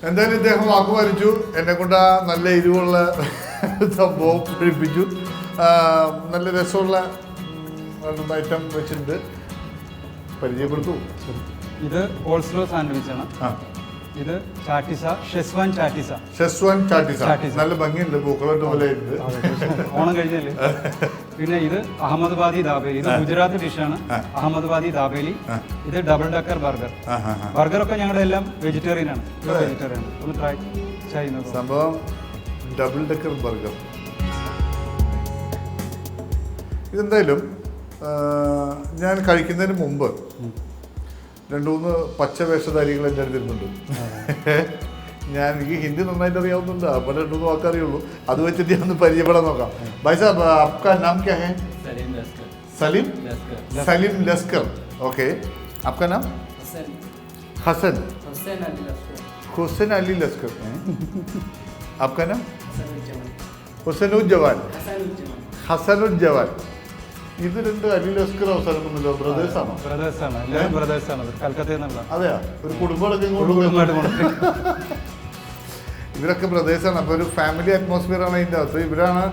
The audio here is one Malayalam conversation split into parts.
എന്തായാലും ഇദ്ദേഹം വാക്ക് പാലിച്ചു. എന്നെ കൊണ്ട് ആ നല്ല എരിവുള്ള സംഭവം കഴിപ്പിച്ചു. നല്ല രസമുള്ള ഐറ്റം വെച്ചിട്ടുണ്ട്. പരിചയപ്പെടുത്തു. ഇത് ഓൾസ്ലോ സാൻഡ്വിച്ച് ആണ്. ഇത് ചാട്ടിസ, ഷെസ്വാൻ ചാട്ടിസ. ഷെസ്വാൻ ചാട്ടിസ നല്ല ഭംഗിയുണ്ട്, പൂക്കളോട്ട് പോലെ ഉണ്ട്. ഓണം കഴിഞ്ഞല്ലേ. പിന്നെ ഇത് അഹമ്മദാബാദി ദാബേലി. ഇത് ഗുജറാത്ത് ഡിഷാണ്. അഹമ്മദാബാദി ദാബേലി. ഇത് ഡബിൾ ഡക്കർ ബർഗർ. ബർഗറൊക്കെ ഞങ്ങളുടെ എല്ലാം വെജിറ്റേറിയൻ ആണ്. വെജിറ്റേറിയൻ ഒന്ന് ട്രൈ ചെയ്യുന്നത്. സംഭവം ഡബിൾ ഡക്കർ ബർഗർ. ഇതെന്തായാലും ഞാൻ കഴിക്കുന്നതിന് മുമ്പ് 2-3 പച്ച വേഷധാരികൾ എൻ്റെ അടുത്തിരുന്നുണ്ട്. എനിക്ക് ഹിന്ദി നന്നായിട്ട് അറിയാവുന്നുണ്ട്, അപ്പോൾ 2-3 വാക്ക് അറിയുള്ളൂ. അത് വെച്ചിട്ട് ഞാൻ ഒന്ന് പരിചയപ്പെടാൻ നോക്കാം. ഭായ് സാബ്, आपका नाम क्या है? सलीम सलीम लस्कर. ओके, आपका नाम? हसन हुसैन अली लस्कर. आपका नाम? हुसैनुज्जवान हसनुज्जवाൻ. ഇത് 2 അലി ലസ്കർ അവസാനം വന്നല്ലോ. ബ്രദേഴ്സാണോ? ബ്രദേഴ്സാണ്. കൽക്കത്തയിൽ നിന്നുള്ള. അതെയാ, ഒരു കുടുംബമൊക്കെ ഇവരൊക്കെ ബ്രദേഴ്സാണ്. അപ്പോൾ ഒരു ഫാമിലി അറ്റ്മോസ്ഫിയർ ആണ് അതിൻ്റെ അകത്ത്. ഇവരാണ്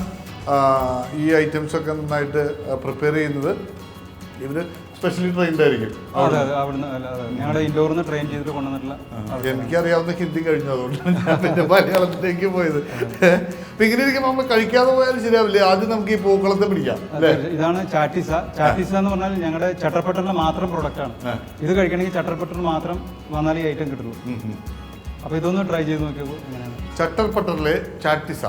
ഈ ഐറ്റംസൊക്കെ നന്നായിട്ട് പ്രിപ്പയർ ചെയ്യുന്നത്. ഇവർ സ്പെഷ്യലി ട്രെയിൻഡ് ആയിരിക്കും. ഞങ്ങളുടെ ഇൻഡോറിൽ നിന്ന് ട്രെയിൻ ചെയ്തിട്ട് കൊണ്ടുവന്നിട്ടുള്ള. എനിക്കറിയാവുന്ന ഹിന്ദി കഴിഞ്ഞു, അതുകൊണ്ട് ഞാൻ പിന്നെ മലയാളത്തിലേക്ക് പോയത്. അപ്പൊ ഇങ്ങനെ ഇരിക്കുമ്പോൾ നമ്മൾ കഴിക്കാതെ പോയാലും ശരിയാവില്ലേ. ആദ്യം നമുക്ക് ഈ പൂക്കളത്തെ പിടിക്കാം. ഇതാണ് ചാട്ടിസ. ചാട്ടിസ എന്ന് പറഞ്ഞാൽ ഞങ്ങളുടെ ചട്ടർപട്ടറിലെ മാത്രം പ്രൊഡക്റ്റ് ആണ്. ഇത് കഴിക്കണമെങ്കിൽ ചട്ടർപട്ടർ മാത്രം വന്നാലേ ഈ ഐറ്റം കിട്ടുള്ളൂ. അപ്പൊ ഇതൊന്ന് ട്രൈ ചെയ്ത് നോക്കിയപ്പോൾ എങ്ങനെയാണ്. ചട്ടർപട്ടറിലെ ചാട്ടിസ.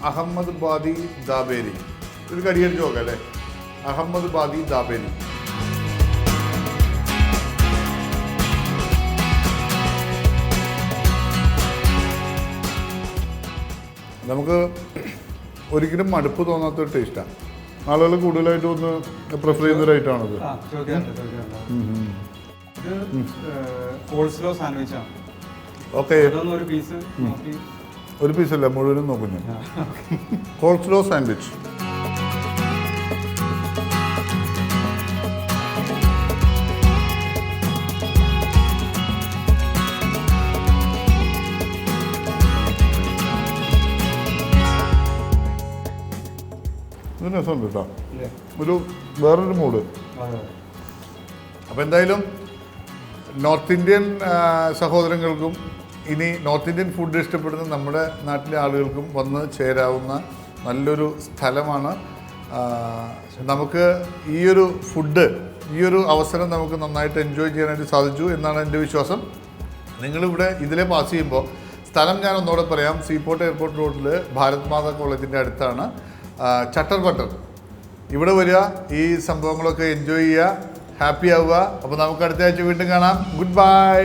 അഹമ്മദാബാദി ദാബേലി. ഒരു കടിയടിച്ച് നോക്കാം അല്ലേ. അഹമ്മദാബാദി ദാബേലി. നമുക്ക് ഒരിക്കലും മടുപ്പ് തോന്നാത്തൊരു ടേസ്റ്റാണ്. ആളുകൾ കൂടുതലായിട്ട് ഒന്ന് പ്രിഫർ ചെയ്യുന്നൊരു ഐറ്റമാണത്. ഓക്കെ, ഒരു പീസല്ല, മുഴുവനും നോക്കും ഞാൻ. Coleslaw sandwich. ഇത് രസമുണ്ട് കേട്ടോ, വേറൊരു മൂഡ്. അപ്പോൾ എന്തായാലും നോർത്ത് ഇന്ത്യൻ സഹോദരങ്ങൾക്കും ഇനി നോർത്ത് ഇന്ത്യൻ ഫുഡ് ഇഷ്ടപ്പെടുന്ന നമ്മുടെ നാട്ടിലെ ആളുകൾക്കും വന്ന് ചേരാവുന്ന നല്ലൊരു സ്ഥലമാണ്. നമുക്ക് ഈയൊരു ഫുഡ്, ഈയൊരു അവസരം നമുക്ക് നന്നായിട്ട് എൻജോയ് ചെയ്യാനായിട്ട് സാധിച്ചു എന്നാണ് എൻ്റെ വിശ്വാസം. നിങ്ങളിവിടെ ഇതിലെ പാസ് ചെയ്യുമ്പോൾ സ്ഥലം ഞാൻ ഒന്നുകൂടെ പറയാം. സീപോർട്ട് എയർപോർട്ട് റോഡിൽ ഭാരത് മാതാ കോളേജിൻ്റെ അടുത്താണ് ചട്ടർപട്ടർ. ഇവിടെ വരിക, ഈ സംഭവങ്ങളൊക്കെ എൻജോയ് ചെയ്യുക, ഹാപ്പി ആവുക. അപ്പോൾ നമുക്ക് അടുത്ത ആഴ്ച വീണ്ടും കാണാം. Good bye.